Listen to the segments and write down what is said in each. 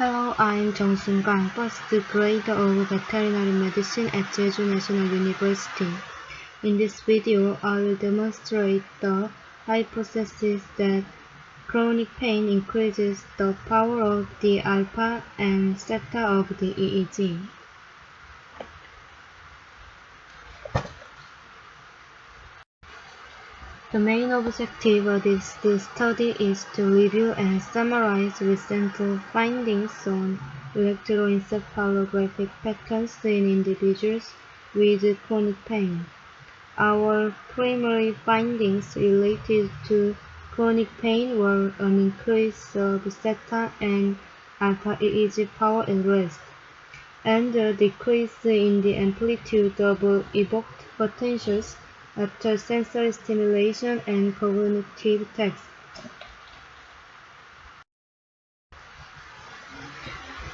Hello, I'm Jung-Soon Kang, first grader of veterinary medicine at Jeju National University. In this video, I will demonstrate the hypothesis that chronic pain increases the power of the alpha and theta of the EEG. The main objective of this study is to review and summarize recent findings on electroencephalographic patterns in individuals with chronic pain. Our primary findings related to chronic pain were an increase of theta and alpha EEG power at rest, and a decrease in the amplitude of evoked potentials after sensory stimulation and cognitive tasks.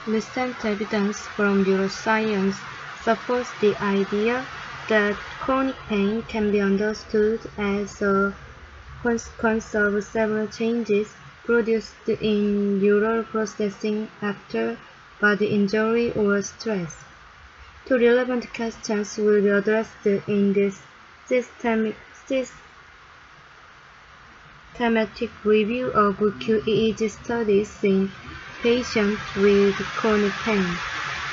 Recent evidence from neuroscience supports the idea that chronic pain can be understood as a consequence of several changes produced in neural processing after body injury or stress. Two relevant questions will be addressed in this systematic review of QEEG studies in patients with chronic pain.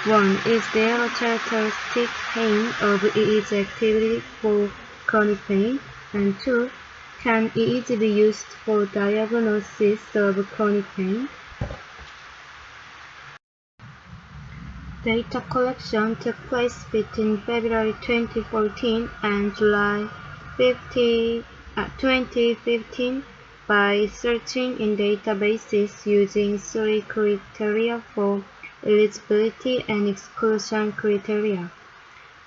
1. Is there a characteristic pain of EEG activity for chronic pain? And 2. Can EEG be used for diagnosis of chronic pain? Data collection took place between February 2014 and July 2015 by searching in databases using 3 criteria for eligibility and exclusion criteria.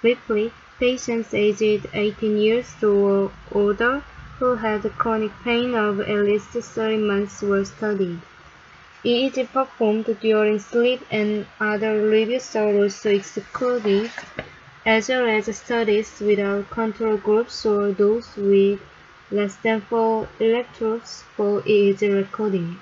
Briefly, patients aged 18 years or older who had chronic pain of at least 3 months were studied. EEG performed during sleep and other reviews are also excluded, as well as studies without control groups or those with less than 4 electrodes for EEG recording.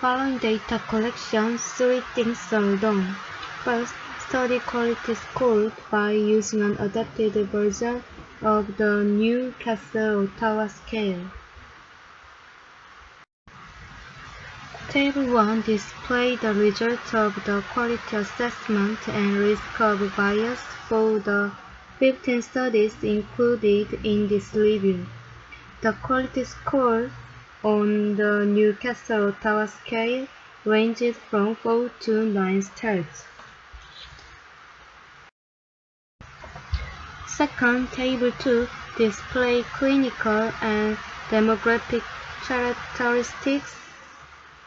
Following data collection, 3 things are done. First, study quality scored by using an adapted version of the Newcastle-Ottawa scale. Table 1 displays the results of the quality assessment and risk of bias for the 15 studies included in this review. The quality scores on the Newcastle-Ottawa scale ranged from 4 to 9 stars. Second, Table 2 displays clinical and demographic characteristics,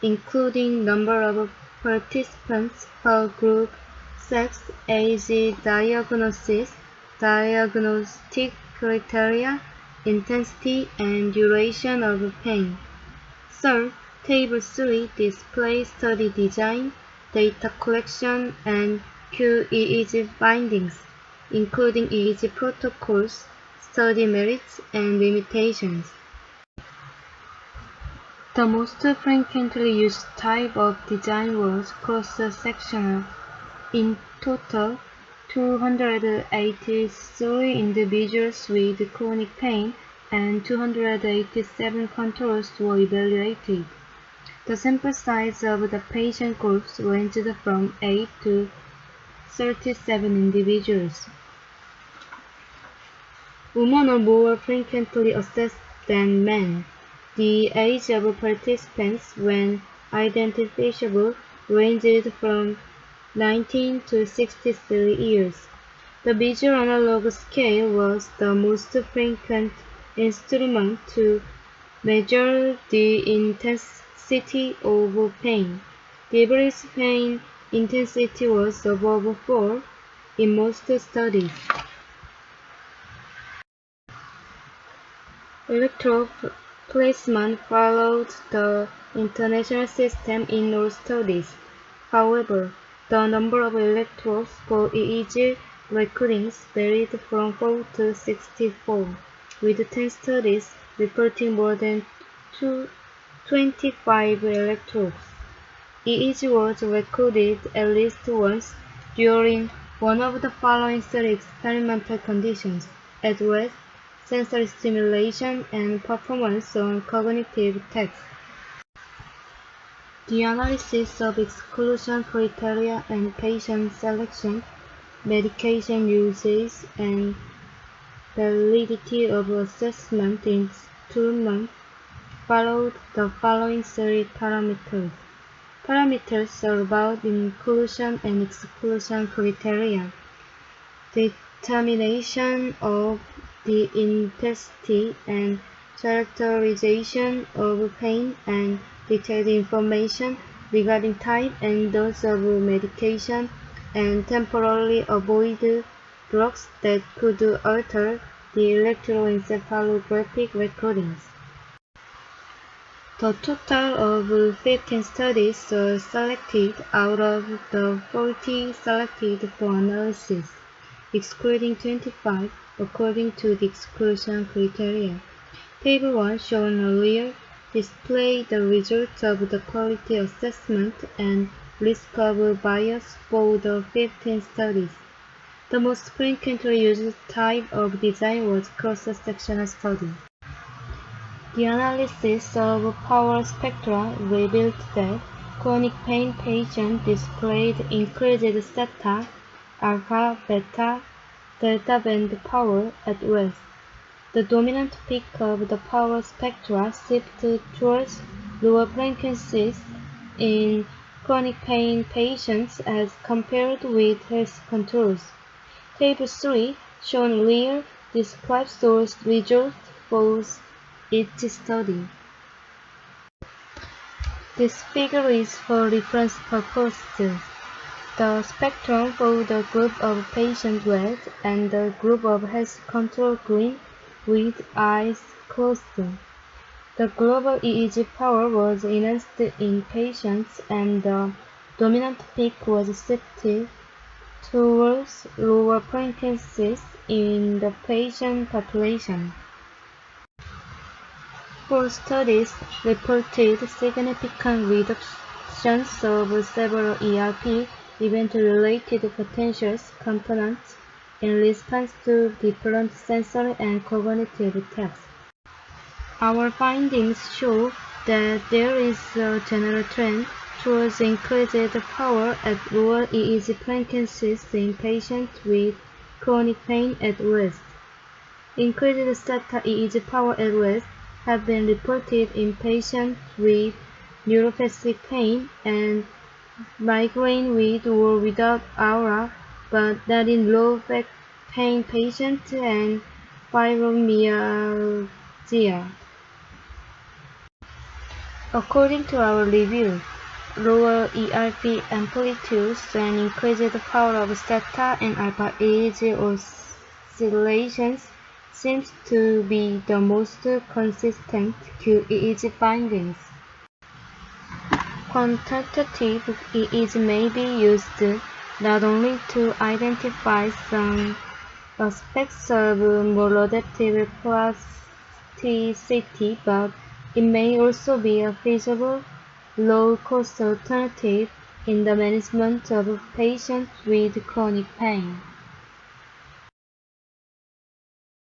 including number of participants per group, sex, age, diagnosis, diagnostic criteria, intensity, and duration of pain. Third, Table 3 displays study design, data collection, and QEEG findings, including EEG protocols, study merits, and limitations. The most frequently used type of design was cross-sectional. In total, 283 individuals with chronic pain and 287 controls were evaluated. The sample size of the patient groups ranged from 8 to 37 individuals. Women are more frequently assessed than men. The age of participants, when identifiable, ranged from 19 to 63 years. The visual analog scale was the most frequent instrument to measure the intensity of pain. The average pain intensity was above 4 in most studies. Electrode placement followed the international system in all studies. However, the number of electrodes for EEG recordings varied from 4 to 64, with 10 studies reporting more than 25 electrodes. EEG was recorded at least once during one of the following three experimental conditions: at rest, sensory stimulation, and performance on cognitive tasks. The analysis of exclusion criteria and patient selection, medication usage, and validity of assessment instruments followed the following three parameters. Parameters are about inclusion and exclusion criteria, determination of the intensity and characterization of pain, and detailed information regarding type and dose of medication, and temporarily avoid drugs that could alter the electroencephalographic recordings. The total of 15 studies are selected out of the 40 selected for analysis, excluding 25 according to the exclusion criteria. Table 1, shown earlier, displays the results of the quality assessment and risk of bias for the 15 studies. The most frequently used type of design was cross-sectional study. The analysis of power spectra revealed that chronic pain patients displayed increased theta, alpha, beta, delta band power at rest. The dominant peak of the power spectra shifted towards lower frequencies in chronic pain patients as compared with health controls. Table 3, shown earlier, describes those results for each study. This figure is for reference purposes. The spectrum for the group of patients red and the group of health control green with eyes closed. The global EEG power was enhanced in patients and the dominant peak was shifted towards lower frequencies in the patient population. 4 studies reported significant reductions of several ERP event-related potential components in response to different sensory and cognitive tasks. Our findings show that there is a general trend towards increased power at lower EEG frequencies in patients with chronic pain at rest. Increased theta EEG power at rest have been reported in patients with neuropathic pain and migraine with or without aura, but not in low back pain patients and fibromyalgia. According to our review, lower ERP amplitudes and increased power of theta and alpha EEG oscillations seems to be the most consistent QEEG findings. Quantitative EEG may be used not only to identify some aspects of maladaptive plasticity, but it may also be a feasible, low-cost alternative in the management of patients with chronic pain.